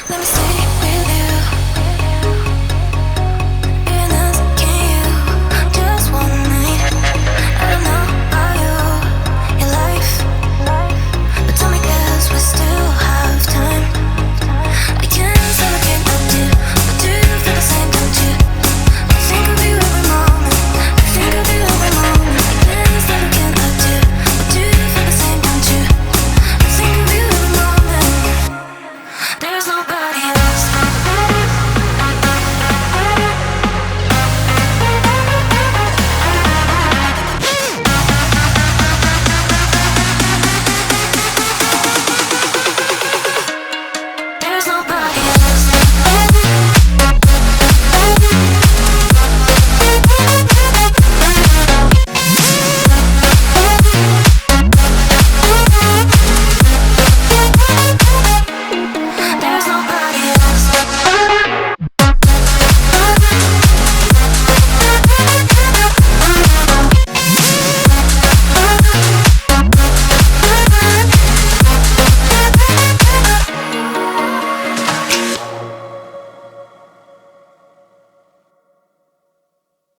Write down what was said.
Let me stay with you. Even asking you just one night. I don't know about you, your life, but tell me 'cause we still have time. I can't say I can't help you, but do you feel the same, don't you? I think of you every moment. I think of you every moment. I can't say I can't help you, but do you feel the same, don't you? I think of you every moment. There's nobody.